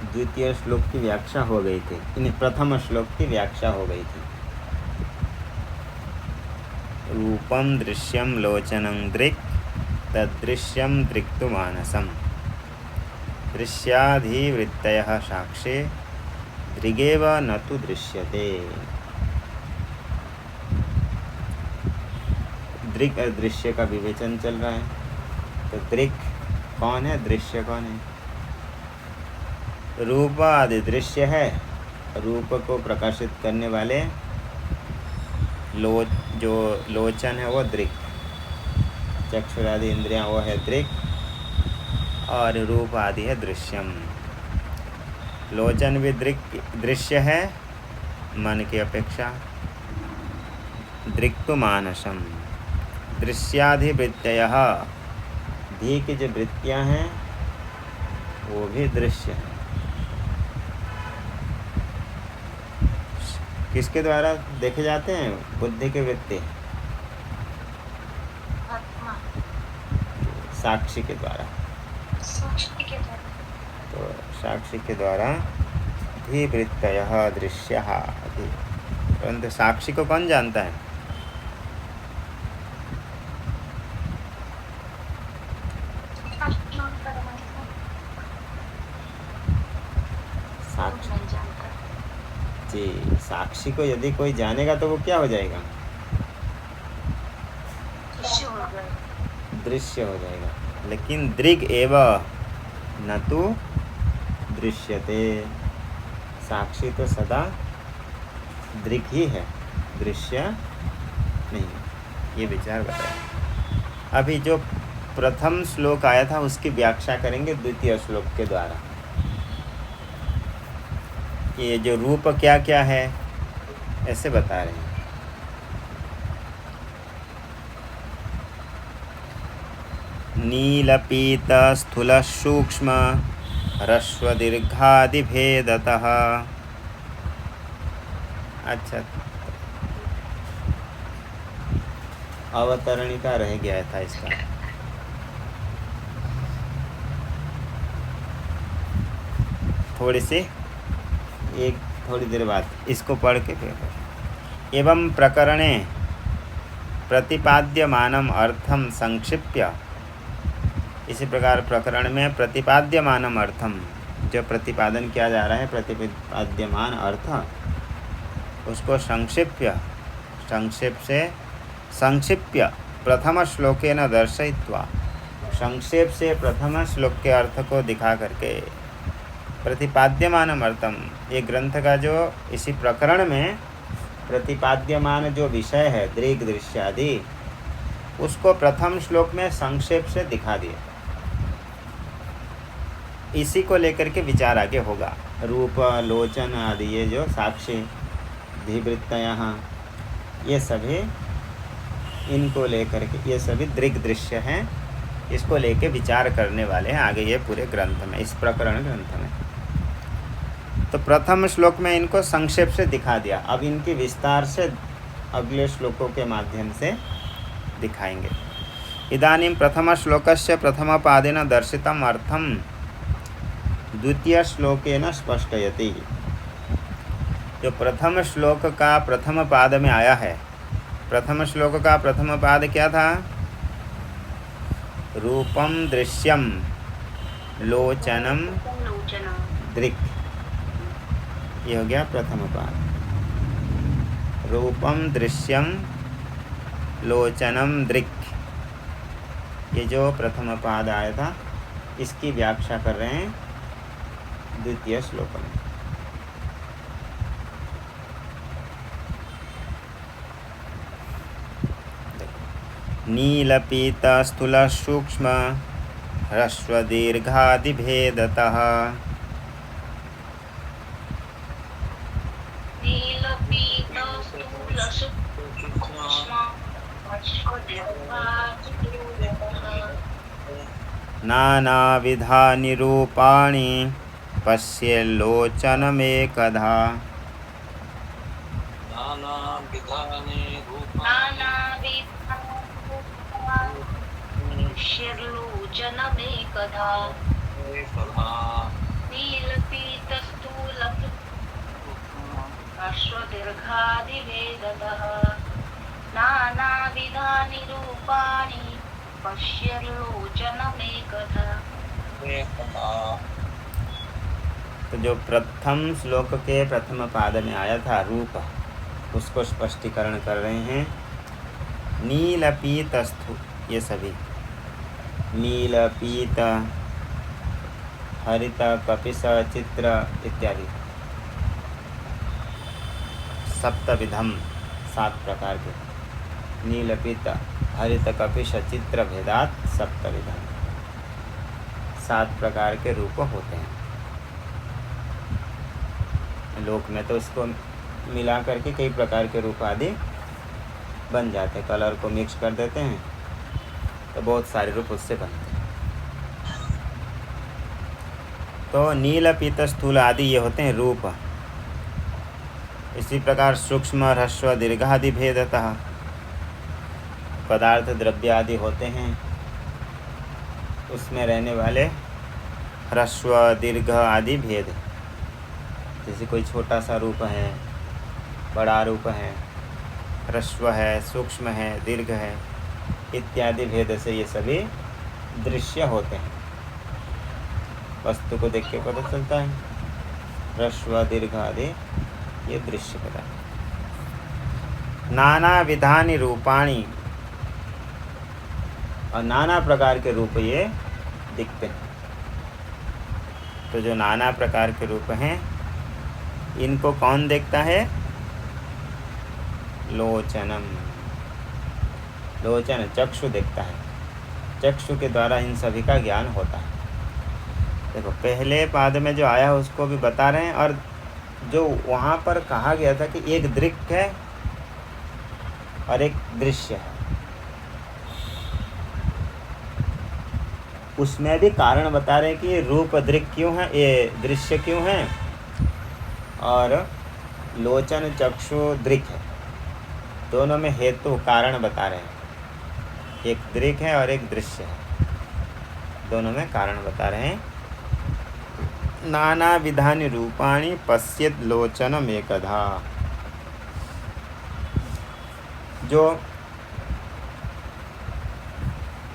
द्वितीय श्लोक की व्याख्या हो गई थी, इन प्रथम श्लोक की व्याख्या हो गई थी। रूपम दृश्यम लोचनं दृक् तदृश्यम दृक्तु मानसम दृश्याधिवृत्तयः साक्षे दृगेव न तु दृश्यते। दृक् और दृश्य का विवेचन चल रहा है। तो दृक् कौन है, दृश्य कौन है? रूप आदि दृश्य है, रूप को प्रकाशित करने वाले जो लोचन है वो दृक्, चक्षुरादि इंद्रियां वो है दृक्, और रूप आदि है दृश्यम। लोचन भी दृश्य है मन की अपेक्षा। दृक्तु मानसम, दृश्याधिवृत्तयः, धी की जो वृत्तियां हैं वो भी दृश्य है। किसके द्वारा देखे जाते हैं? बुद्धि के वृत्ति, साक्षी के द्वारा। तो साक्षी के द्वारा धीवृत्तयः दृश्यः। परंतु साक्षी को कौन जानता है? जी, साक्षी को यदि कोई जानेगा तो वो क्या हो जाएगा? दृश्य हो जाएगा। लेकिन दृग एव न तु दृश्यते, साक्षी तो सदा दृग ही है, दृश्य नहीं। ये विचार बताया। अभी जो प्रथम श्लोक आया था उसकी व्याख्या करेंगे द्वितीय श्लोक के द्वारा। ये जो रूप क्या क्या है ऐसे बता रहे हैं। नीलपीत स्थूल सूक्ष्म ह्रस्व दीर्घादि भेदतः। अच्छा, अवतरणिका रह गया था इसका। थोड़ी देर बाद इसको पढ़ के फिर। एवं प्रकरणे प्रतिपाद्यमानम अर्थम संक्षिप्य, इसी प्रकार प्रकरण में प्रतिपाद्यमानम अर्थम, जो प्रतिपादन किया जा रहा है प्रतिपाद्यमान अर्थ, उसको संक्षिप्य प्रथम श्लोकेन दर्शयित्वा, संक्षेप से प्रथम श्लोक के अर्थ को दिखा करके प्रतिपाद्यमानम अर्थम, ये ग्रंथ का जो इसी प्रकरण में प्रतिपाद्यमान जो विषय है दृक् दृश्य आदि, उसको प्रथम श्लोक में संक्षेप से दिखा दिया। इसी को लेकर के विचार आगे होगा। रूप लोचन आदि ये जो साक्षी धीवृत्तयः, ये सभी इनको लेकर के, ये सभी दृक् दृश्य हैं, इसको लेके विचार करने वाले हैं आगे ये पूरे ग्रंथ में, इस प्रकरण ग्रंथ में। तो प्रथम श्लोक में इनको संक्षेप से दिखा दिया। अब इनकी विस्तार से अगले श्लोकों के माध्यम से दिखाएंगे। इदानीं प्रथम श्लोकस्य प्रथम पादेन दर्शितम अर्थम द्वितीय श्लोकेन स्पष्टयति। जो प्रथम श्लोक का प्रथम पाद में आया है, प्रथम श्लोक का प्रथम पाद क्या था? रूपम दृश्यम लोचनम दृक्, ये हो गया प्रथम पाद। रूपम दृश्यम लोचनम दृक्, ये जो प्रथम पाद आया था इसकी व्याख्या कर रहे हैं द्वितीय श्लोक में। नीलपीत स्थूल सूक्ष्म ह्रस्व दीर्घादि भेदतः। नानाविधानि रूपाणि पश्येल्लोचनमेकधा। ह्रस्वदीर्घादिभेदतः नानाविधानि रूपाणि पश्यल्लोचनमेकधा। तो जो प्रथम श्लोक के प्रथम पाद में आया था रूप, उसको स्पष्टीकरण कर रहे हैं। नील पीत स्थू, ये सभी नील पीत हरित कपिश चित्र इत्यादि सप्तविधम, 7 प्रकार के। नील पीत हरित कपिश चित्र भेदात सप्तविधम, 7 प्रकार के रूप होते हैं। लोक में तो इसको मिला करके कई प्रकार के रूप आदि बन जाते हैं। कलर को मिक्स कर देते हैं तो बहुत सारे रूप उससे बनते हैं। तो नील पीत स्थूल आदि ये होते हैं रूप। इसी प्रकार सूक्ष्म ह्रस्व दीर्घ आदि भेदतः पदार्थ द्रव्य आदि होते हैं, उसमें रहने वाले ह्रस्व दीर्घ आदि भेद। जैसे कोई छोटा सा रूप है, बड़ा रूप है, ह्रस्व है, सूक्ष्म है, दीर्घ है इत्यादि भेद से ये सभी दृश्य होते हैं। वस्तु को देख के पता चलता है। ह्रस्व दीर्घ आदि ये दृश्य पदार्थ। नाना विधानि रूपाणि, और नाना प्रकार के रूप ये दिखते हैं। तो जो नाना प्रकार के रूप हैं इनको कौन देखता है? लोचनम, लोचन चक्षु देखता है। चक्षु के द्वारा इन सभी का ज्ञान होता है। देखो पहले पाद में जो आया उसको भी बता रहे हैं, और जो वहाँ पर कहा गया था कि एक दृक् है और एक दृश्य है, उसमें भी कारण बता रहे हैं कि रूप दृक् क्यों है, ये दृश्य क्यों है, और लोचन चक्षु दृक् है। दोनों में हेतु कारण बता रहे हैं। एक दृक् है और एक दृश्य है, दोनों में कारण बता रहे हैं। नाना विधानि रूपाणि पश्येत् लोचनमेकधा। जो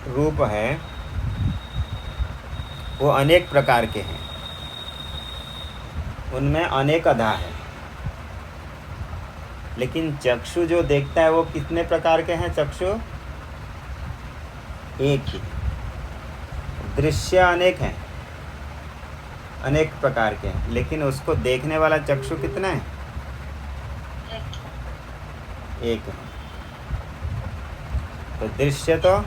रूप है वो अनेक प्रकार के हैं, उनमें अनेकधा है। लेकिन चक्षु जो देखता है वो कितने प्रकार के हैं? चक्षु एक ही। दृश्य अनेक हैं, अनेक प्रकार के हैं, लेकिन उसको देखने वाला चक्षु कितना है? एक है। तो दृश्य तो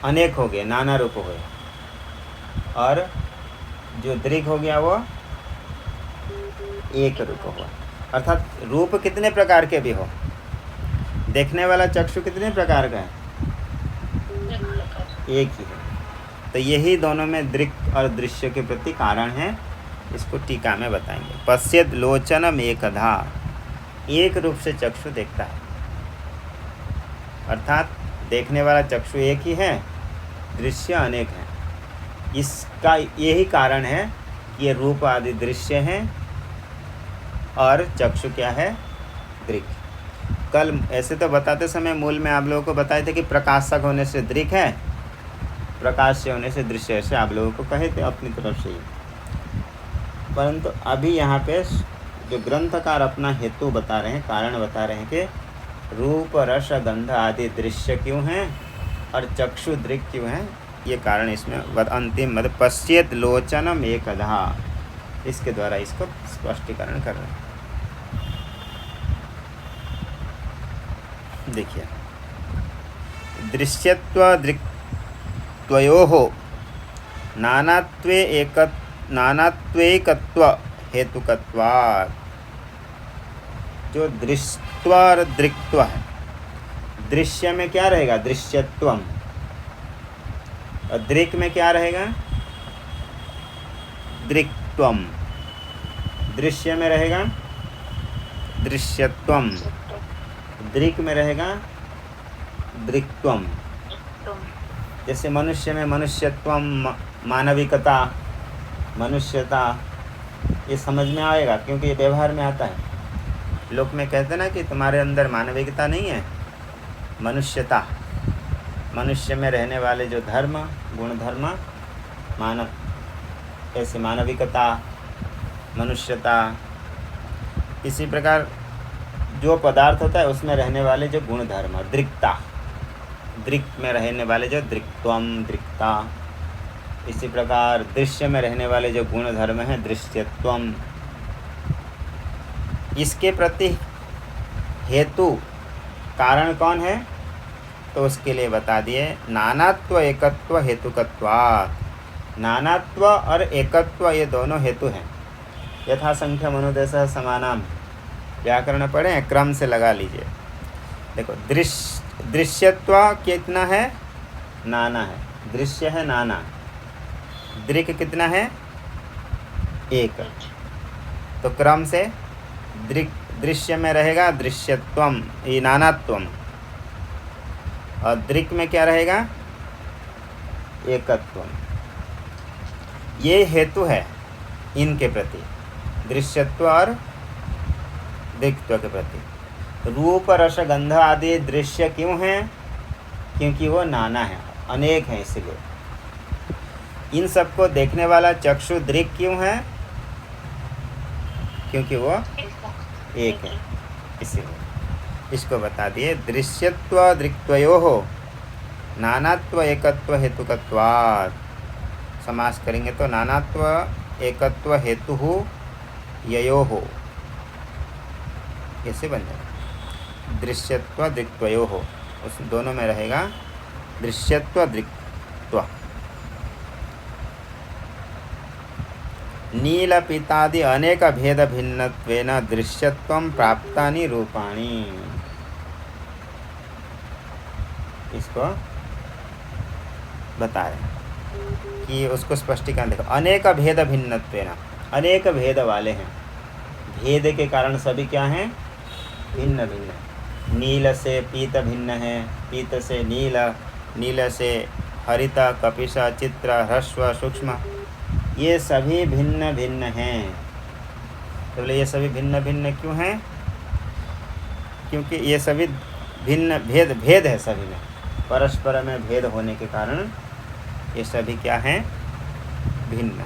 अनेक हो गए, नाना रूप हो गए, और जो दृक् हो गया वो एक रूप हुआ। अर्थात रूप कितने प्रकार के भी हो, देखने वाला चक्षु कितने प्रकार का है? एक ही है। तो यही दोनों में दृक् और दृश्य के प्रति कारण है। इसको टीका में बताएंगे। पश्येत् लोचनम एकधा, एक रूप से चक्षु देखता है। अर्थात देखने वाला चक्षु एक ही है, दृश्य अनेक है। इसका यही कारण है कि ये रूप आदि दृश्य हैं और चक्षु क्या है? दृक्। कल ऐसे तो बताते समय मूल में आप लोगों को बताए थे कि प्रकाशक होने से दृक् है, प्रकाश्य होने से दृश्य, ऐसे आप लोगों को कहे थे अपनी तरफ से ही। परंतु अभी यहाँ पे जो ग्रंथकार अपना हेतु बता रहे हैं, कारण बता रहे हैं कि रूप रस गंध आदि दृश्य क्यों हैं और चक्षु दृक् क्यों हैं, ये कारण इसमें अंतिम मतलब पश्येत् लोचनम एकधा, इसके द्वारा इसको स्पष्टीकरण कर रहे हैं। देखिए, दृश्यत्व दृक्त्वयोः नानात्वेकत्व हेतुकत्वात्। जो दृश्यत्व और दृक्त्व है, दृश्य में क्या रहेगा? दृश्यत्वम। और दृक् में क्या रहेगा? दृक्त्वम। दृश्य में रहेगा दृश्यत्वम, दृक् में रहेगा दृक्त्वम। जैसे मनुष्य में मनुष्यत्वम, मानविकता, मनुष्यता, ये समझ में आएगा, क्योंकि ये व्यवहार में आता है। लोक में कहते हैं ना कि तुम्हारे अंदर मानविकता नहीं है, मनुष्यता, मनुष्य में रहने वाले जो धर्म, गुण धर्म, मानव, ऐसे मानविकता, मनुष्यता, इसी प्रकार जो पदार्थ होता है उसमें रहने वाले जो गुण धर्म, दृक्ता, दृक् में रहने वाले जो दृक्त्वम, दृक्ता, इसी प्रकार दृश्य में रहने वाले जो गुण धर्म हैं, दृश्यत्वम, इसके प्रति हेतु कारण कौन है? तो उसके लिए बता दिए नानात्व एकत्व हेतुकत्वात्। नानात्व और एकत्व ये दोनों हेतु हैं। यथा संख्या मनुदेशः समानाम, व्याकरण पढ़े, क्रम से लगा लीजिए। देखो दृश्यत्व कितना है? नाना है। दृश्य है नाना। दृक् कितना है? एक। तो क्रम से दृश्य में रहेगा दृश्यत्वम, ये नानात्वम, और दृक् में क्या रहेगा? एकत्वम। ये हेतु है इनके प्रति, दृश्यत्व और दृक्त्व के प्रति। रूप रस गंध आदि दृश्य क्यों हैं? क्योंकि वो नाना है, अनेक हैं, इसलिए। इन सबको देखने वाला चक्षु दृक् क्यों है? क्योंकि वो एक है, इसीलिए। इसको बता दिए दृश्यत्व दृक्त्वयोः नानात्व एकत्व हेतुकत्वात्। समास करेंगे तो नानात्व एकत्व हेतु ययोः, ऐसे बन जाएगा। दृश्यत्व दृक्त्वयोः, उस दोनों में रहेगा दृश्यत्व दृक्त्व। नीलपीतादि अनेक भेद भिन्नत्वेन दृश्यत्वं प्राप्तानि रूपाणि। इसको बता रहे कि उसको स्पष्टीकरण देखो। अनेक भेद भिन्नत्वेन, अनेक भेद वाले हैं। भेद के कारण सभी क्या हैं? भिन्न भिन्न। नील से पीत भिन्न है, पीत से नील, नील से हरित, कपिश, चित्र, ह्रस्व, सूक्ष्म, ये सभी भिन्न भिन्न हैं। तो बोले ये सभी भिन्न भिन्न क्यों हैं? क्योंकि ये सभी भिन्न भेद है सभी में, परस्पर में भेद होने के कारण ये सभी क्या हैं? भिन्न।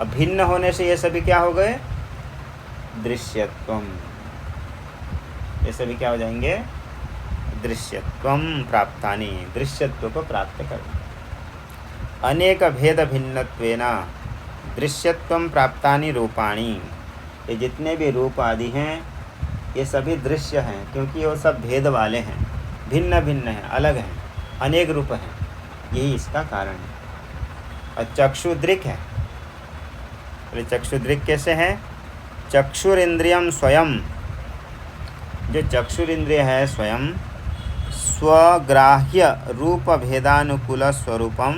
अब भिन्न होने से ये सभी क्या हो गए? दृश्यत्वम। ये सभी क्या हो जाएंगे? दृश्यत्वम प्राप्तानि, दृश्यत्व को प्राप्त करना। अनेक भेद भिन्नत्वेन दृश्यत्वं प्राप्तानि रूपाणि। ये जितने भी रूप आदि हैं ये सभी दृश्य हैं, क्योंकि वो सब भेद वाले हैं, भिन्न भिन्न हैं, अलग हैं, अनेक रूप हैं, यही इसका कारण है। और चक्षुदृक् है। तो चक्षुदृक् कैसे है? चक्षुरिंद्रियम स्वयं, जो चक्षुरिंद्रिय है स्वयं स्वग्राह्य रूप भेदानुकूल स्वरूपम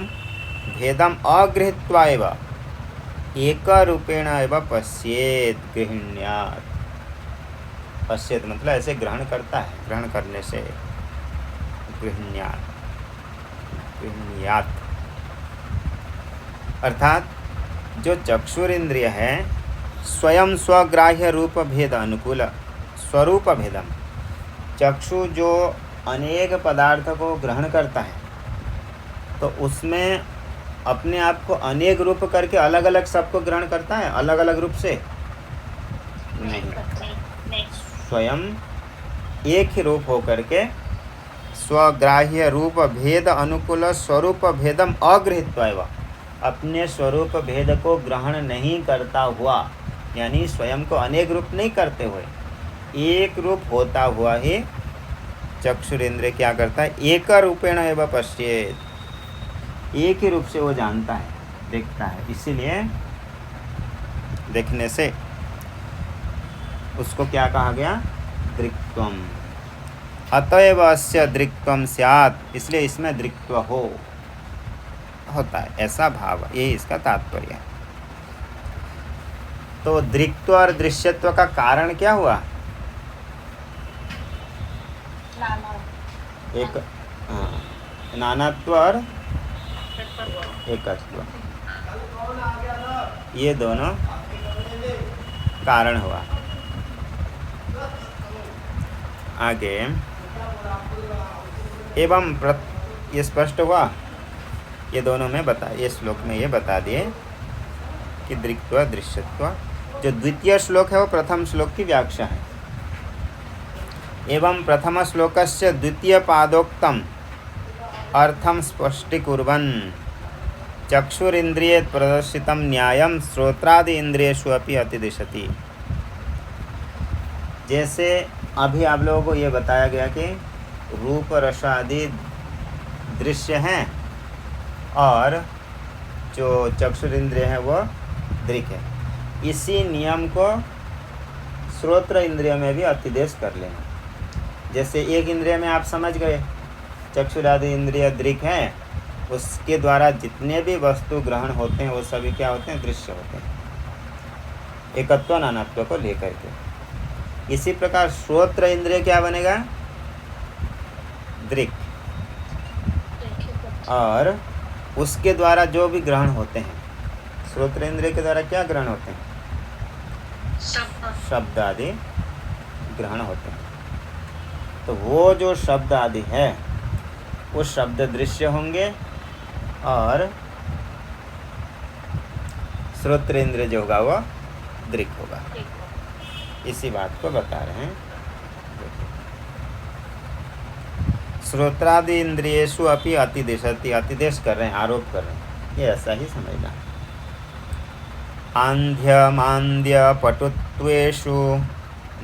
भेदम अगृहीत्वा एव एक रूपेण एव पश्येत गृह्णात्। पश्येत मतलब ऐसे ग्रहण करता है, ग्रहण करने से गृह्णात्, गृह्णात् अर्थात जो चक्षुरिंद्रिय है स्वयं स्वग्राह्य रूप भेद अनुकूल स्वरूप भेदम, चक्षु जो अनेक पदार्थ को ग्रहण करता है तो उसमें अपने आप को अनेक रूप करके अलग अलग सबको ग्रहण करता है, अलग अलग रूप से नहीं। स्वयं एक ही रूप हो करके स्वग्राह्य रूप भेद अनुकूल स्वरूप भेदम अगृहीत्वा एव, अपने स्वरूप भेद को ग्रहण नहीं करता हुआ, यानी स्वयं को अनेक रूप नहीं करते हुए एक रूप होता हुआ ही चक्षुरेंद्र क्या करता है? एक रूपेण एव पश्येत, एक ही रूप से वो जानता है, देखता है। इसीलिए देखने से उसको क्या कहा गया? दृक्त्वम। अतएव अस्य दृक्त्वम स्यात्, इसलिए इसमें दृक्त्व होता है, ऐसा भाव, यही इसका तात्पर्य है। तो दृक्त्व और दृश्यत्व का कारण क्या हुआ? एक नानात्व और एकत्व, ये दोनों कारण हुआ। आगे एवं ये स्पष्ट हुआ। ये दोनों में ये श्लोक में ये बता दिए कि दृक्त्व दृश्यत्व। जो द्वितीय श्लोक है वो प्रथम श्लोक की व्याख्या है। एवं प्रथम श्लोकस्य द्वितीय पादोक्तम अर्थम स्पष्टीकुर्वन् चक्षुरिंद्रिये प्रदर्शितम न्यायम श्रोत्रादि इंद्रियेषु अपि अतिदिशति। जैसे अभी आप लोगों को ये बताया गया कि रूप रस आदि दृश्य हैं और जो चक्षुरिंद्रिय है वो दृक् है। इसी नियम को श्रोत्र इंद्रिय में भी अतिदेश कर लेना। जैसे एक इंद्रिय में आप समझ गए चक्षुरादि इंद्रिय दृक् हैं, उसके द्वारा जितने भी वस्तु ग्रहण होते हैं वो सभी क्या होते हैं? दृश्य होते हैं, एकत्व नानात्व को लेकर के। इसी प्रकार श्रोत्र इंद्रिय क्या बनेगा? दृक्। और उसके द्वारा जो भी ग्रहण होते हैं, श्रोत्र इंद्रिय के द्वारा क्या ग्रहण होते हैं? शब्द आदि ग्रहण होते हैं। तो वो जो शब्द आदि है वो शब्द दृश्य होंगे और श्रोत्र इंद्रिय जो होगा वो दृक् होगा। इसी बात को बता रहे हैं। श्रोत्रादि इंद्रियेषु अपि अतिदेशति। अतिदेश कर रहे हैं, आरोप कर रहे हैं। ये ऐसा ही समझना। आंध्य मांद्य पटुत्वेषु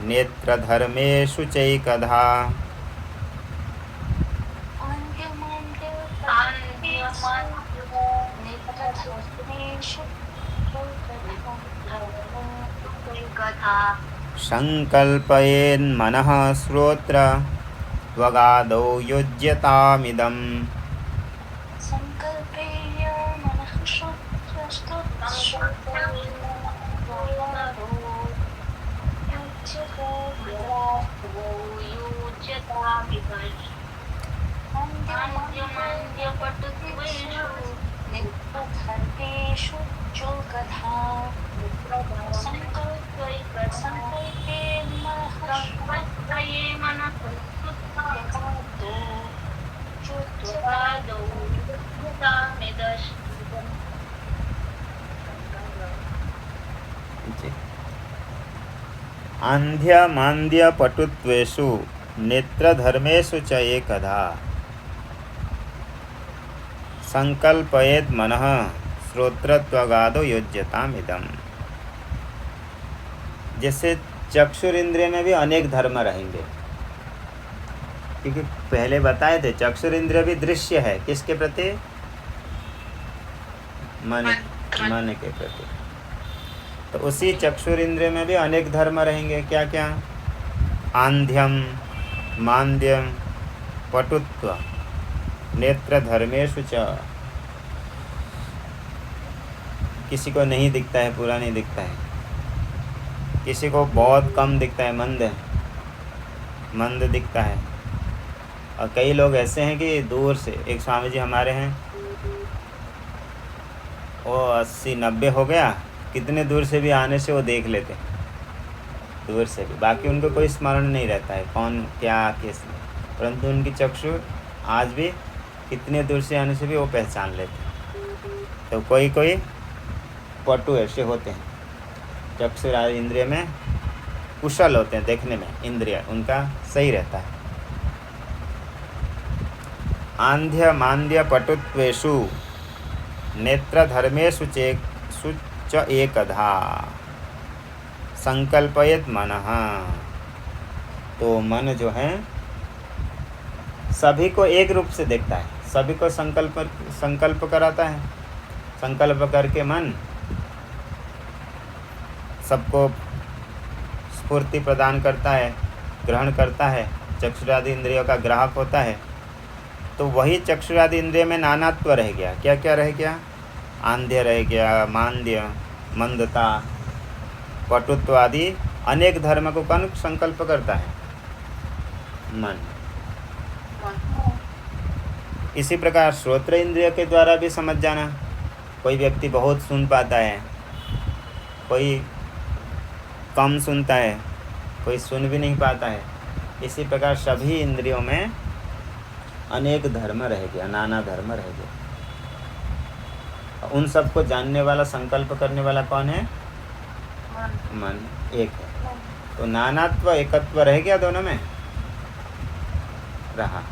नेत्रधर्मेषु चैकधा। संकल्पयेन्मनः श्रोत्र त्वगादौ युज्यतामिदम्। आंध्य मांद्य पटुत्वेषु नेत्रधर्मेषु च एकधा संकल्पयेत् मनः श्रोत्रत्वगादो योज्यतामिदम्। जैसे चक्षुर इंद्रिय में भी अनेक धर्म रहेंगे, क्योंकि पहले बताए थे चक्षुर इंद्रिय भी दृश्य है। किसके प्रति? मन के प्रति। तो उसी चक्षुर इंद्रिय में भी अनेक धर्म रहेंगे। क्या क्या? आंध्यम मांद्यम पटुत्व नेत्र धर्मेषु च। किसी को नहीं दिखता है, पूरा नहीं दिखता है। किसी को बहुत कम दिखता है, मंद दिखता है। और कई लोग ऐसे हैं कि दूर से, एक स्वामी जी हमारे हैं, वो 80-90 हो गया, कितने दूर से भी आने से वो देख लेते हैं, दूर से भी। बाकी उनको कोई स्मरण नहीं रहता है कौन क्या किस, परंतु उनकी चक्षु आज भी कितने दूर से आने से भी वो पहचान लेते हैं। तो कोई कोई पटु ऐसे होते हैं, चक्षुर आदि इंद्रिय में कुशल होते हैं, देखने में इंद्रिय उनका सही रहता है। आंध्य मांद्य पटुत्वेषु नेत्र धर्मेषु च एकधा संकल्पयेत् मनः। तो मन जो है सभी को एक रूप से देखता है, सभी को संकल्प कराता है। संकल्प करके मन सबको स्फूर्ति प्रदान करता है, ग्रहण करता है, चक्षुरादि इंद्रियों का ग्राहक होता है। तो वही चक्षुरादि इंद्रिय में नानात्व रह गया। क्या क्या रह गया? आंध्य रह गया, मांद्य, मंदता, पटुत्व आदि अनेक धर्म को कौन संकल्प करता है? मन। इसी प्रकार श्रोत्र इंद्रिय के द्वारा भी समझ जाना। कोई व्यक्ति बहुत सुन पाता है, कोई कम सुनता है, कोई सुन भी नहीं पाता है। इसी प्रकार सभी इंद्रियों में अनेक धर्म रह गया, नाना धर्म रह गया। उन सबको जानने वाला, संकल्प करने वाला कौन है? मन एक है। तो नानात्व एकत्व रह गया दोनों में, रहा।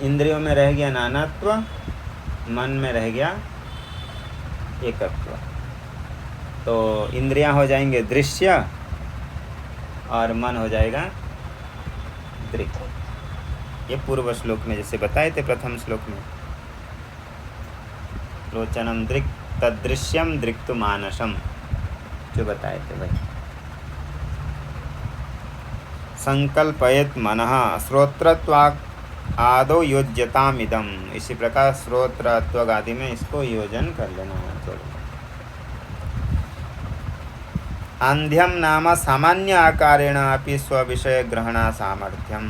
इंद्रियों में रह गया नानात्व, मन में रह गया एकत्व। तो इंद्रियां हो जाएंगे दृश्य और मन हो जाएगा दृक्। ये पूर्व श्लोक में जैसे बताए थे, प्रथम श्लोक में लोचनम दृक् तदृश्यम दृक्तु मानसम जो बताए थे भाई। संकल्पयेत मनः श्रोत्रत्वाक् आदौ योज्यतामिदम्। इसी प्रकार श्रोत्रत्वक आदि में इसको योजन कर लेना है। आंध्यम नाम सामान्य आकारेण अपि स्वविषय ग्रहणा सामर्थ्यम।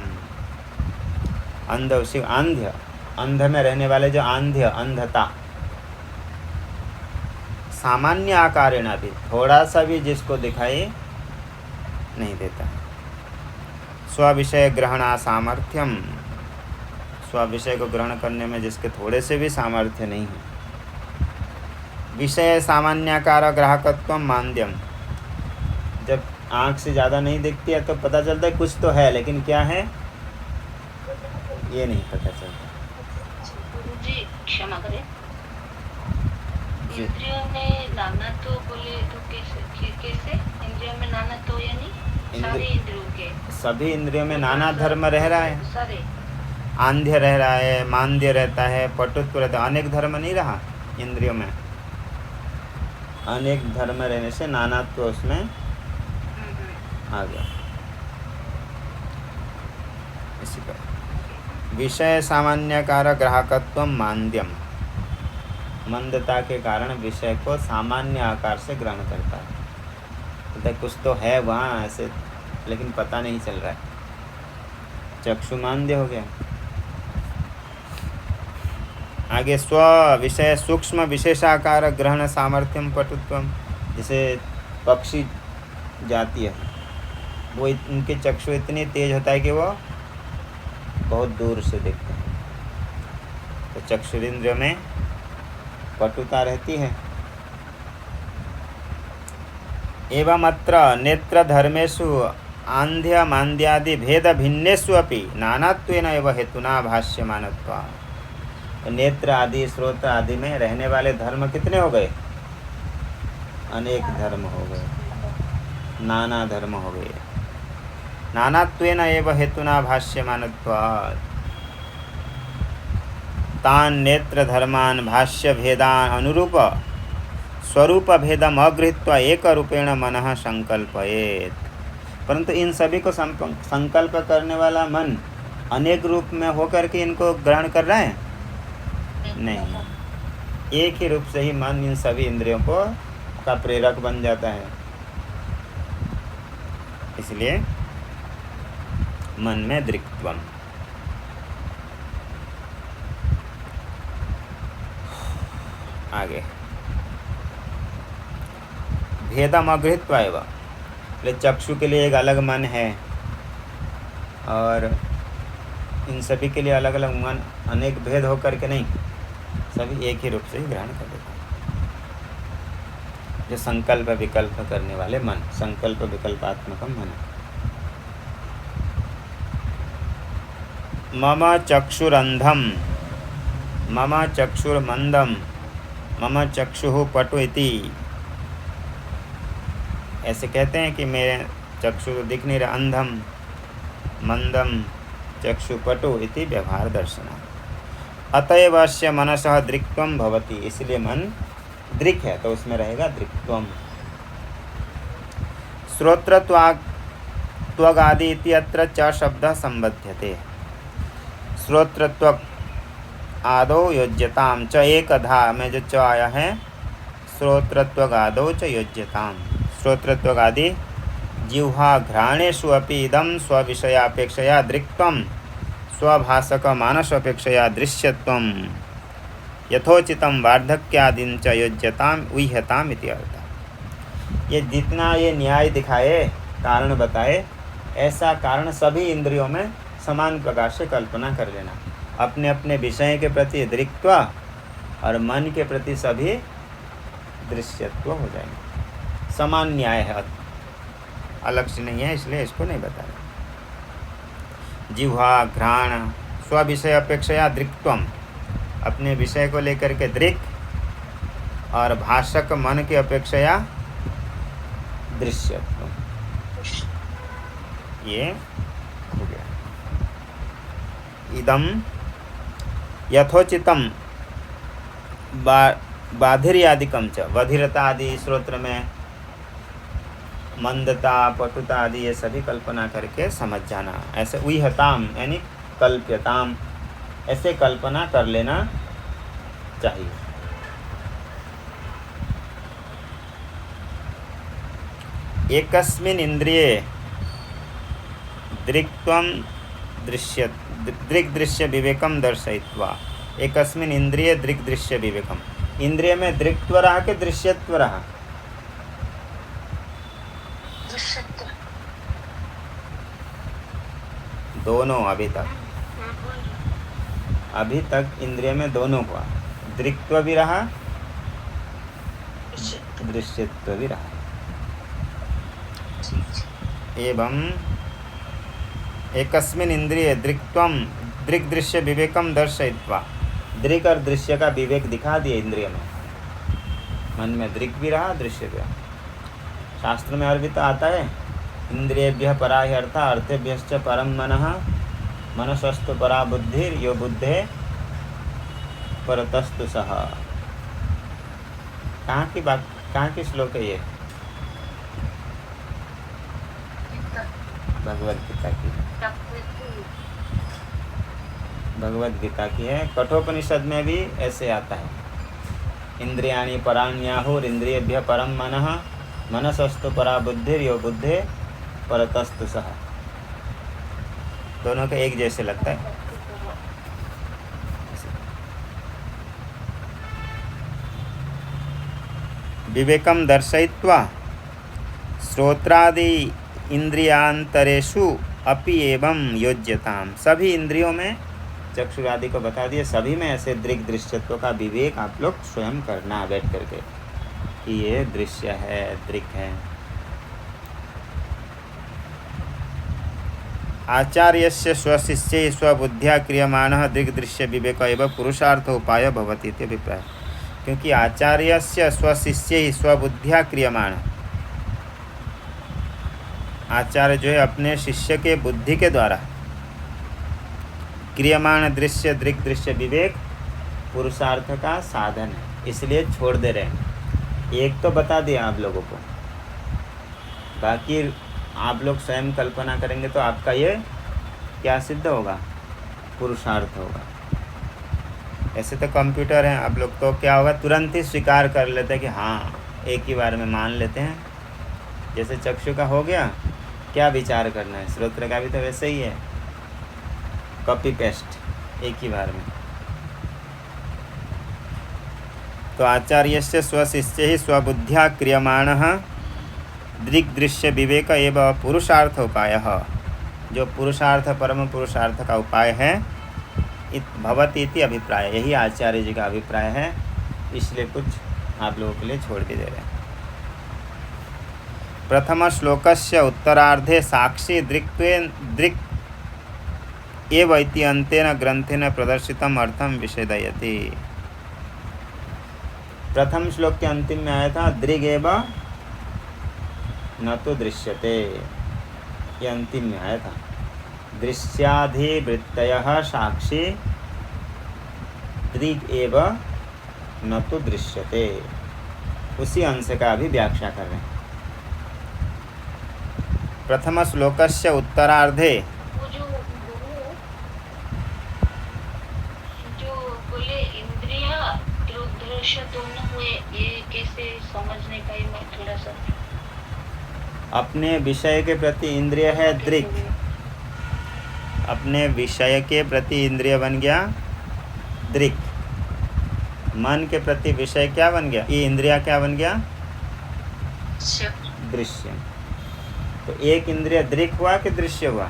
अंध उसी आंध्य, अंध में रहने वाले जो आंध्य, अंधता, सामान्य आकारेण भी, थोड़ा सा भी जिसको दिखाई नहीं देता। स्वविषय ग्रहणा सामर्थ्यम, स्वविषय को ग्रहण करने में जिसके थोड़े से भी सामर्थ्य नहीं है। विषय सामान्याकार ग्राहकत्व मांद्यम, जब आँख से ज़्यादा नहीं दिखती है तो पता चलता है कुछ तो है, लेकिन क्या है ये नहीं पता चलता। गुरुजी क्षमा करें, इंद्रियों में नाना तो बोले तो कैसे इंद्रियों में नाना तो यानी सारे इंद्रियों के, सभी इंद्रियों में नाना धर्म रह रहा है। सारे आंध्य रह रहा है, मांद्य रहता है, पटुत्व रहता है, अनेक धर्म नहीं रहा इंद्रियों में। अनेक धर्म रहने से नानात्व उसमें आ गया। इसी पर विषय सामान्यकार ग्राहकत्व मांद्यम, मंदता के कारण विषय को सामान्य आकार से ग्रहण करता है। तो कुछ तो है वहाँ ऐसे, लेकिन पता नहीं चल रहा है, चक्षुमांद्य हो गया। आगे स्व विषय सूक्ष्म विशेषाकार ग्रहण सामर्थ्यम पटुत्वम। जैसे पक्षी जाती है, वो उनके चक्षु इतनी तेज होता है कि वो बहुत दूर से देखते हैं। तो चक्षुरिंद्रिय में पटुता रहती है। एवं अत्र नेत्र धर्मेषु आंध्य मांद्यादि भेद भिन्नेषु अपि नानात्वेन एव हेतुना भाष्यमानत्वात्। नेत्र आदि श्रोत्र आदि में रहने वाले धर्म कितने हो गए? अनेक धर्म हो गए, नाना धर्म हो गए। नानात्वेन एव हेतुना भाष्यमानत्वात् तान् नेत्र धर्मान् भाष्य भेदान् अनुरूप स्वरूप भेदम अगृहीत्वा एक रूपेण मनः संकल्पयेत्। परंतु इन सभी को संकल्प करने वाला मन अनेक रूप में होकर के इनको ग्रहण कर रहा है? नहीं, एक ही रूप से ही मन इन सभी इंद्रियों को का प्रेरक बन जाता है। इसलिए मन में दृक्त्वम। आगे भेदम अगृहीत्वा एव, चक्षु के लिए एक अलग मन है और इन सभी के लिए अलग अलग मन, अनेक भेद होकर के नहीं, सभी एक ही रूप से ही ग्रहण कर देते हैं। जो संकल्प विकल्प करने वाले मन, संकल्प विकल्पात्मक मन। मम चक्षुरंधम, मम चक्षुर्मंदम, मम चक्षुः पटु इति। ऐसे कहते हैं कि मेरे चक्षु दिख नहीं रहा, अंधम मंदम चक्षुपटु इति व्यवहार दर्शना। अतएव अस्य मनसः दृक्त्वं भवति, इसलिए मन दृक् है तो उसमें रहेगा दृक्त्वम। श्रोत्रत्वादि इति अत्र च शब्दः संबध्यते। श्रोत्रत्व आदौ योज्यताम च, एक धा में जो च आया है, श्रोत्रत्व आदौ च योज्यताम। श्रोत्रत्व आदि जिह्वा घ्राणेषु अपि इदं स्वविषयापेक्षया दृक्त्वं स्वभाषक मानसापेक्षया दृश्यत्वं यथोचितं वार्धक्यादिं च योज्यताम् उह्यताम् इति अर्थः। ये जितना ये न्याय दिखाए, कारण बताए, ऐसा कारण सभी इंद्रियों में समान प्रकार से कल्पना कर लेना। अपने अपने विषय के प्रति दृक्त्व और मन के प्रति सभी दृश्यत्व हो जाएंगे। समान न्याय है, अलग से नहीं है, इसलिए इसको नहीं बताया। जिह्वा घ्राण स्विषय अपेक्षया दृक्त्वम, अपने विषय को लेकर के दृक्, और भाषक मन की अपेक्षया दृश्यत्व। ये हो गया। इदम यथोचितम बाधिर्यादिकम च, बधिरता आदि श्रोत्र में मंदता, पटुता आदि ये सभी कल्पना करके समझ जाना। ऐसे उइहताम यानी कल्प्यताम, ऐसे कल्पना कर लेना चाहिए। एकस्मिन् इंद्रिये दृक्त्वं दृश्य दृक्दृश्य विवेकम दर्शयित्वा, एकस्मिन् इंद्रिये दृक्दृश्य विवेकम, इंद्रिय में दृक्त्व रहा कि दृश्यत्व रहा? दोनों अभी तक इंद्रिय में दोनों हुआ, दृक्त्व भी रहा, दृश्यत्व भी रहा। एवं एकस्मिन् इंद्रिये दृक्त्वं दृक्दृश्य विवेकम दर्शयित्वा, दृक् और दृश्य का विवेक दिखा दिए इंद्रिय में। मन में दृक् भी रहा, दृश्य भी रहा। शास्त्र में और भी तो आता है, इंद्रियेभ्यः परा ह्यर्था अर्थेभ्यश्च परम मनः मनसस्तु परा बुद्धिर यो बुद्धे परतस्तु सः। कहाँ की बात, कहाँ की श्लोक है ये? भगवद गीता की, भगवद गीता की है। कठोपनिषद में भी ऐसे आता है, इंद्रियाणि पराण्याहुर इंद्रियेभ्यः परम मनः मनसस्तु परा बुद्धिर यो बुद्धे परतस्तु सः। दोनों का एक जैसे लगता है। विवेकम दर्शयित्वा श्रोत्रादि इंद्रियांतरेषु अपि एवं योज्यताम, सभी इंद्रियों में, चक्षुरादि को बता दिए, सभी में ऐसे दृक् दृश्यत्व का विवेक आप लोग स्वयं करना बैठ करके कि ये दृश्य है, दृक् है। आचार्यस्य स्वशिष्ये स्वबुद्ध्या क्रियमाणः दृग्दृश्य विवेक एव पुरुषार्थ उपाय भवति इति अभिप्राय। क्योंकि आचार्यस्य स्वशिष्ये स्वबुद्ध्या क्रियमाण, आचार्य जो है अपने शिष्य के बुद्धि के द्वारा क्रियमाण दृश्य दृग्दृश्य विवेक पुरुषार्थ का साधन है, इसलिए छोड़ दे रहे हैं। एक तो बता दिया आप लोगों को, बाकी आप लोग स्वयं कल्पना करेंगे तो आपका ये क्या सिद्ध होगा? पुरुषार्थ होगा। ऐसे तो कंप्यूटर हैं, आप लोग तो क्या होगा, तुरंत ही स्वीकार कर लेते हैं कि हाँ, एक ही बार में मान लेते हैं। जैसे चक्षु का हो गया, क्या विचार करना है? श्रोत्र का भी तो वैसे ही है, कॉपी पेस्ट एक ही बार में। तो आचार्यस्य स्वशिष्ये ही स्वबुद्ध्या क्रियमाणः दृग्दृश्य विवेक एवं पुरुषार्थ उपाय, जो पुरुषार्थ परम पुरुषार्थ का उपाय है, भवति इति अभिप्राय, यही आचार्य जी का अभिप्राय है। इसलिए कुछ आप लोगों के लिए छोड़ के दे रहे हैं। प्रथम श्लोकस्य उत्तरार्धे साक्षी दृक् एव इति अन्तेन ग्रंथेन प्रदर्शितम अर्थम विषेदयति। प्रथम श्लोक के अंतिम में आया था दृगेव न तो दृश्यते, ये अंतिम में आया था। दृश्याधिवृत्तयः साक्षी दृग् एव न तो दृश्यते, उसी अंश का भी व्याख्या कर रहे हैं। प्रथम श्लोकस्य उत्तरार्धे जो बोले इंद्रिया दृश्य दोनों हुए, ये कैसे समझने का, ही मैं थोड़ा सा। अपने विषय के प्रति इंद्रिय है दृक्, अपने विषय के प्रति इंद्रिय बन गया दृक्, मन के प्रति विषय क्या बन गया? ये इंद्रिया क्या बन गया? दृश्य। तो एक इंद्रिय दृक् हुआ कि दृश्य हुआ?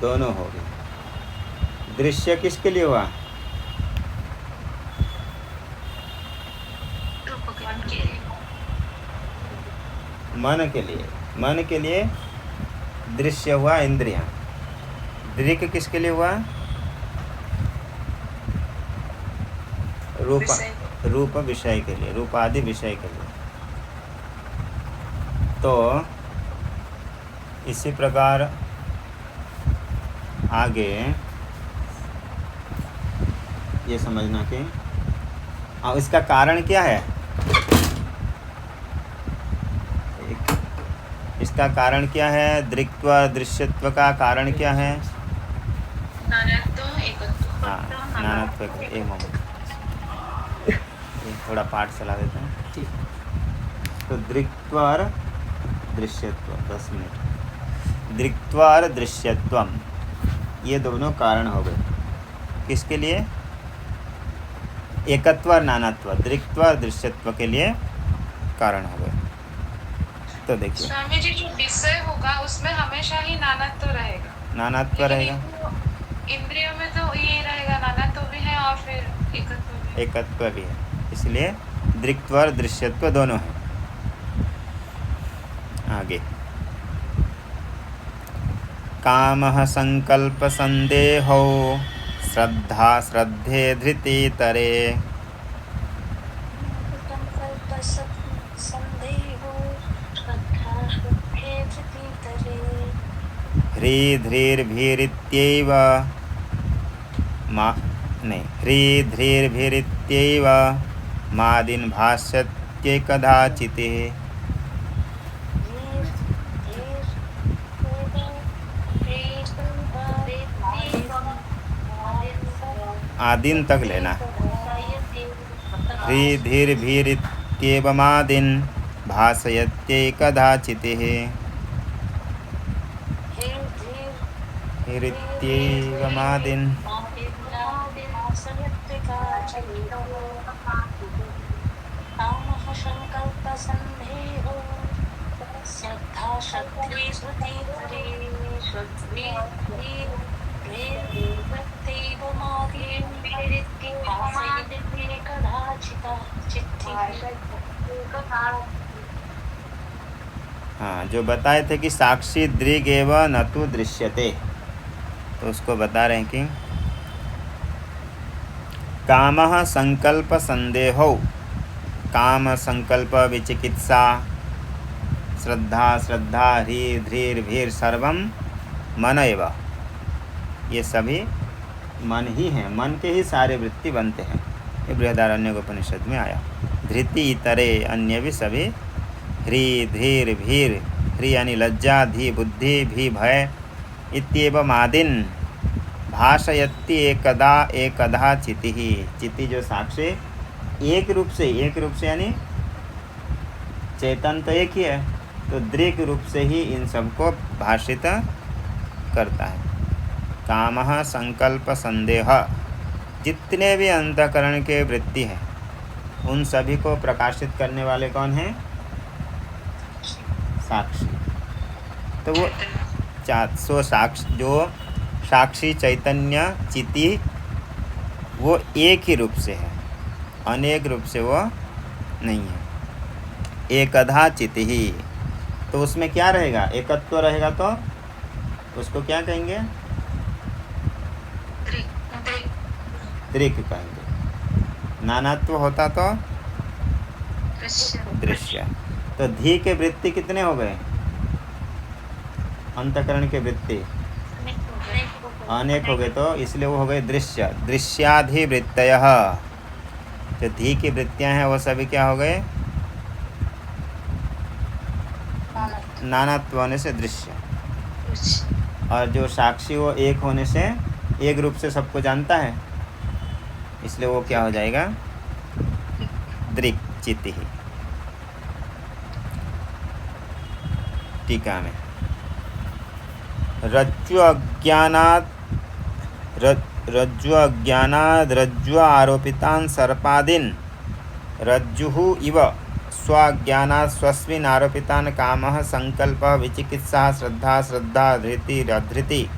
दोनों हो गए। दृश्य किसके लिए हुआ? मन के लिए। मन के लिए दृश्य हुआ इंद्रिय। दृक् किसके लिए हुआ? रूप विषय के लिए, रूप आदि विषय के लिए। तो इसी प्रकार आगे ये समझना कि अब इसका कारण क्या है? इसका कारण क्या है? दृक्त्व दृश्यत्व का कारण क्या है? नानत्व एकत्व। हाँ, नानत्व। एक मोमेंट, थोड़ा पाठ चला देते हैं। ठीक। तो दृक्त्व और दृश्यत्व, 10 मिनट। दृक्त्व और दृश्यत्वम, ये दोनों कारण हो गए। किसके लिए? एकत्व और नानात्व, दृक्त्व और दृश्यत्व के लिए कारण हो गए। तो देखिए स्वामी जी, जो विषय होगा उसमें हमेशा ही नानात्व रहेगा। नानात्व रहेगा। इंद्रियों में तो ये रहेगा, नानात्व भी है और फिर एकत्व भी है। इसलिए दृक्त्व और दृश्यत्व दोनों हैं। आगे कामः संकल्प संदेहो श्रद्धा श्रद्धे धृतितरे। ह्रीध्रीर्भिरित्यैव ह्रीध्रीर्भिरित्यैव मादिन् भाष्यत्येकदाचितिः। आदिन तक लेना। ह्रीधीर्भिरित्येवमादिन् भासयत्येकदाचितिः। ह्रीत्येवमादिन् हाँ, जो बताए थे कि साक्षी दृग एवं न तो दृश्यते, तो उसको बता रहे हैं कि कामः संकल्प संदेहो, काम संकल्प विचिकित्सा श्रद्धा श्रद्धा ह्री ध्रीर भीर सर्वम मन एव, ये सभी मन ही हैं। मन के ही सारे वृत्ति बनते हैं। ये बृहदारण्यकोपनिषद में आया। धृति इतरे, अन्य भी सभी ह्री धीर भीर, ह्री यानी लज्जा, धी बुद्धि, भी भय, इत्येवम् आदिन भाषयति एकदा एकधा चितिः। चिति जो साक्षी एक रूप से यानी चेतन तो एक ही है, तो दृक् रूप से ही इन सबको भाषित करता है। कामः संकल्प संदेह, जितने भी अंतःकरण के वृत्ति हैं उन सभी को प्रकाशित करने वाले कौन हैं? साक्षी। तो वो जो साक्षी चैतन्य चिति, वो एक ही रूप से है, अनेक रूप से वो नहीं है। एकधा चिति ही, तो उसमें क्या रहेगा? एकत्व रहेगा, तो उसको क्या कहेंगे? दृक् कहेंगे। नानात्व होता तो दृश्य। तो धी के वृत्ति कितने हो गए? अंतःकरण के वृत्ति अनेक हो गए, तो इसलिए वो हो गए दृश्य। दृश्याधिवृत्तयः, जो धी की वृत्तियां हैं वो सभी क्या हो गए? नानात्व होने से दृश्य। और जो साक्षी वो एक होने से एक रूप से सबको जानता है, इसलिए वो क्या हो जाएगा? दृक् चिति ही। टीका में रज्जु अज्ञानाद रज्जु आरोपितान सर्पादिन रज्जुः इव स्वज्ञानात् स्वस्मिन् आरोपितान् कामः संकल्पः विचिकित्सा श्रद्धा श्रद्धा धृति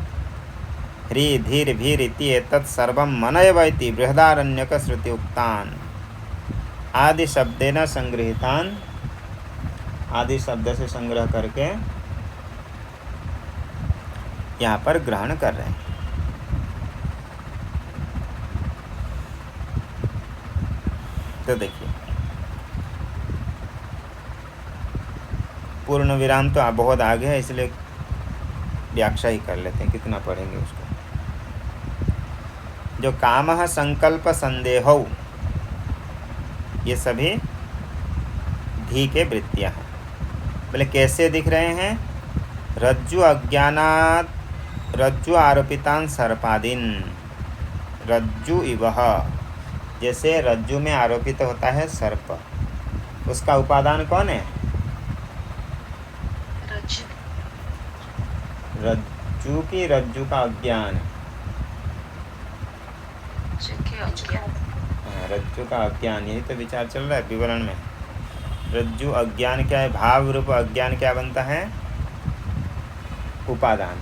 ह्री धीर भीर इति एतत् सर्वं मन एव इति बृहदारण्यक श्रुति उक्तान्। आदि शब्देन संगृहीतान्, आदि शब्द से संग्रह करके यहाँ पर ग्रहण कर रहे हैं। तो देखिए पूर्ण विराम तो बहुत आगे है, इसलिए व्याख्या ही कर लेते हैं, कितना पढ़ेंगे उसको। जो कामः संकल्प संदेहौ, ये सभी धी के वृत्तियाँ हैं। बोले कैसे दिख रहे हैं? रज्जु अज्ञानात् रज्जु आरोपितान सर्पादीन, रज्जु इवह, जैसे रज्जु में आरोपित होता है सर्प, उसका उपादान कौन है? रज्जु की, रज्जु का अज्ञान, रज्जु का अज्ञान, यही तो विचार चल रहा है विवरण में। रज्जु अज्ञान क्या है? भाव रूप अज्ञान क्या बनता है? उपादान।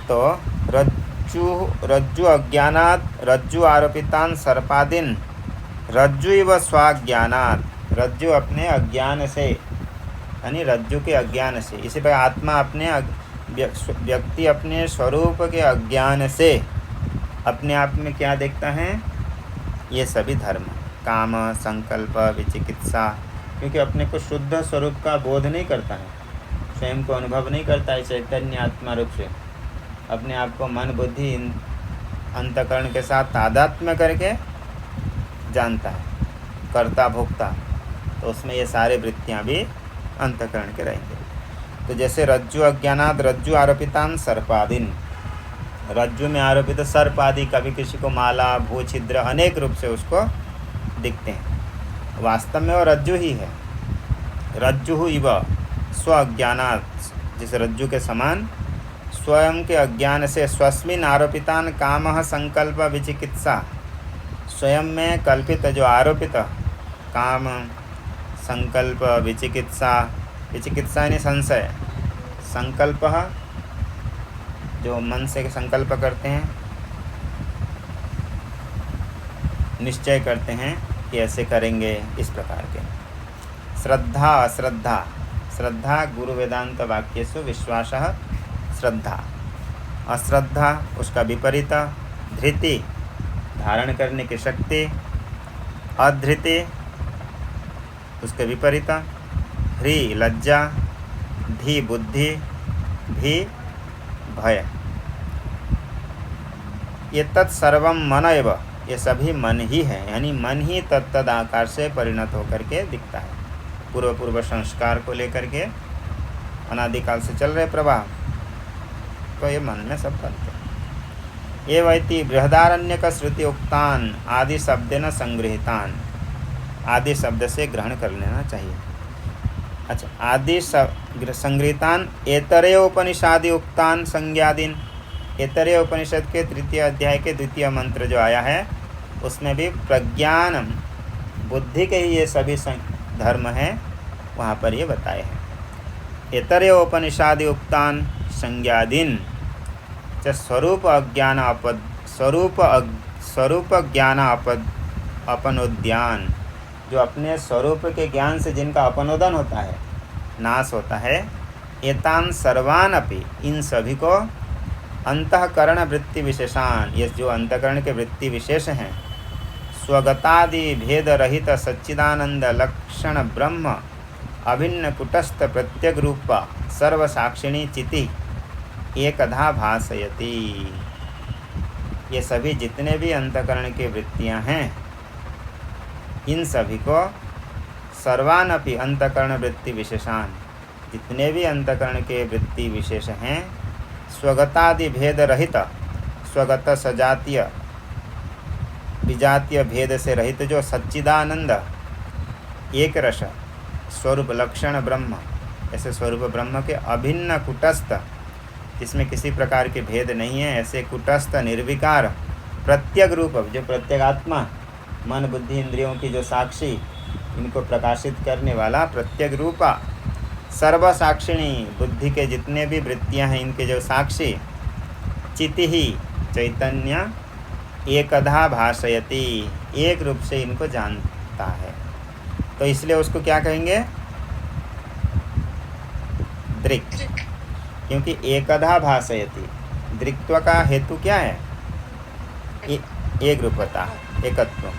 तो रज्जु अज्ञानात् रज्जु आरोपितान सर्पादीन, रज्जु इव स्वाज्ञानात्, रज्जु अपने अज्ञान से, यानी रज्जु के अज्ञान से, इसी पर आत्मा अपने व्यक्ति अपने स्वरूप के अज्ञान से अपने आप में क्या देखता है? ये सभी धर्म, काम संकल्प विचिकित्सा, क्योंकि अपने को शुद्ध स्वरूप का बोध नहीं करता है, स्वयं को अनुभव नहीं करता है चैतन्य आत्मा रूप से, अपने आप को मन बुद्धि अंतकरण के साथ तादात्म्य करके जानता है, कर्ता भोक्ता, तो उसमें ये सारे वृत्तियाँ भी अंतकरण के रहेंगे। तो जैसे रज्जु अज्ञानात् रज्जु आरोपितान सर्पादीन, रज्जु में आरोपित सर्प आदि, कभी किसी को माला भू छिद्र अनेक रूप से उसको दिखते हैं, वास्तव में वो रज्जु ही है। रज्जु इव स्व अज्ञानात्, जिस रज्जु के समान स्वयं के अज्ञान से स्वस्मिन् आरोपितान कामः संकल्प विचिकित्सा, स्वयं में कल्पित जो आरोपित काम संकल्प विचिकित्सा, विचिकित्सा यानी संशय, संकल्प जो मन से संकल्प करते हैं, निश्चय करते हैं कि ऐसे करेंगे, इस प्रकार के। श्रद्धा अश्रद्धा, श्रद्धा गुरु वेदांत वाक्येषु विश्वासः श्रद्धा, अश्रद्धा उसका विपरीत, धृति धारण करने की शक्ति, अधृति उसके विपरीत, ह्री लज्जा, धी बुद्धि, भी भय। ये तत्सर्वम मन एव, ये सभी मन ही है, यानी मन ही तत्तद आकार से परिणत होकर के दिखता है। पूर्व संस्कार को लेकर के अनादिकाल से चल रहे प्रवाह, तो ये मन में सब बनते हैं। ये वैति बृहदारण्यक श्रुति उक्तान आदि शब्देन संगृहीतान, आदि शब्द से ग्रहण कर लेना चाहिए। अच्छा, आदि संगृहीतान एतरे उपनिषादि उक्तान संज्ञादीन, एतरे उपनिषद के 3 अध्याय के 2 मंत्र जो आया है, उसमें भी प्रज्ञान बुद्धि के ही ये सभी धर्म हैं, वहाँ पर ये बताए हैं। एतरे उपनिषादि उक्तान संज्ञादीन च स्वरूप अज्ञान स्वरूप ज्ञान अपनोद्यान, जो अपने स्वरूप के ज्ञान से जिनका अपनोदन होता है, नाश होता है, एतान सर्वान अपि, इन सभी को अंतःकरण वृत्ति विशेषान, ये जो अंतःकरण के वृत्ति विशेष हैं, स्वगतादि भेद रहित सच्चिदानंद लक्षण ब्रह्म अभिन्न कुटस्थ प्रत्यग रूप सर्वसाक्षिणी चिति एकधा भासयति, ये सभी जितने भी अंतःकरण की वृत्तियां हैं, इन सभी को सर्वान अपि अंतःकरण वृत्ति विशेषान, जितने भी अंतःकरण के वृत्ति विशेष हैं, स्वगतादि भेद रहित, स्वगत सजातीय विजातीय भेद से रहित जो सच्चिदानंद एक रस स्वरूप लक्षण ब्रह्म, ऐसे स्वरूप ब्रह्म के अभिन्न कुटस्थ, जिसमें किसी प्रकार के भेद नहीं है, ऐसे कुटस्थ निर्विकार प्रत्यग रूप, जो प्रत्यगात्मा मन बुद्धि इंद्रियों की जो साक्षी, इनको प्रकाशित करने वाला प्रत्येक रूपा सर्व साक्षिणी, बुद्धि के जितने भी वृत्तियां हैं इनके जो साक्षी, चिति ही चैतन्य एकधा भाषयति, एक रूप से इनको जानता है। तो इसलिए उसको क्या कहेंगे? दृक्, क्योंकि एकधा भाषयति। दृक्त्व का हेतु क्या है? एक रूपता, एकत्व।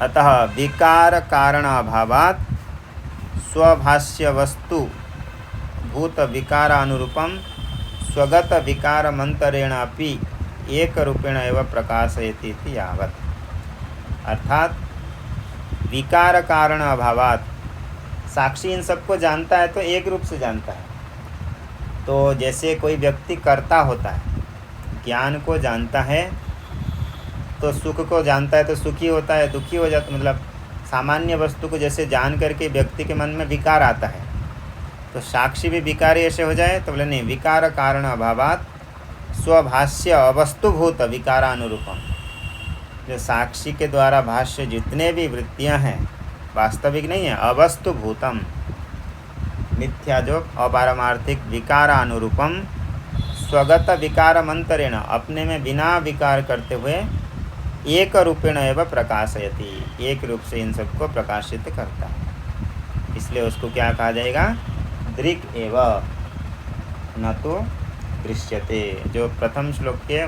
अतः विकार कारण अभावात् स्वभाष्य वस्तु भूत विकार अनुरूपम स्वगत विकार मंतरेणापि एक रूपेण एव प्रकाशयति इति यावत्। अर्थात विकार कारण अभावात्, साक्षी इन सबको जानता है तो एक रूप से जानता है। तो जैसे कोई व्यक्ति कर्ता होता है, ज्ञान को जानता है तो सुख को जानता है तो सुखी होता है, दुखी हो जाता, मतलब सामान्य वस्तु को जैसे जान करके व्यक्ति के मन में विकार आता है, तो साक्षी भी विकारी ऐसे हो जाए तो बोले नहीं, विकार कारण अभावात् स्वभाष्य अवस्तुभूत विकारानुरूपम। जो साक्षी के द्वारा भाष्य जितने भी वृत्तियां हैं वास्तविक नहीं है, अवस्तुभूतम, मिथ्या जो अपारमार्थिक विकारानुरूपम स्वगत विकार मंतरेण, अपने में बिना विकार करते हुए एक रूपेण एव प्रकाशयति, एक रूप से इन सबको प्रकाशित करता है। इसलिए उसको क्या कहा जाएगा? दृक् एव, न तो दृश्यते। जो प्रथम श्लोक के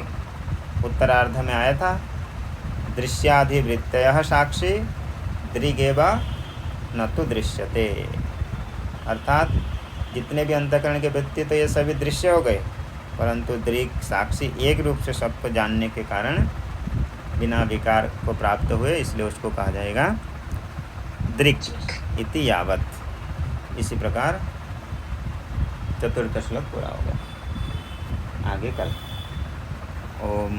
उत्तरार्ध में आया था, दृश्याधिवृत्तयः साक्षी दृगेव न तो दृश्यते। अर्थात जितने भी अंतःकरण के वृत्ति तो ये सभी दृश्य हो गए, परंतु दृक् साक्षी एक रूप से सबको जानने के कारण बिना विकार को प्राप्त हुए, इसलिए उसको कहा जाएगा दृक् इति यावत्। इसी प्रकार चतुर्थ श्लोक पूरा हो गया। आगे कल। ओम।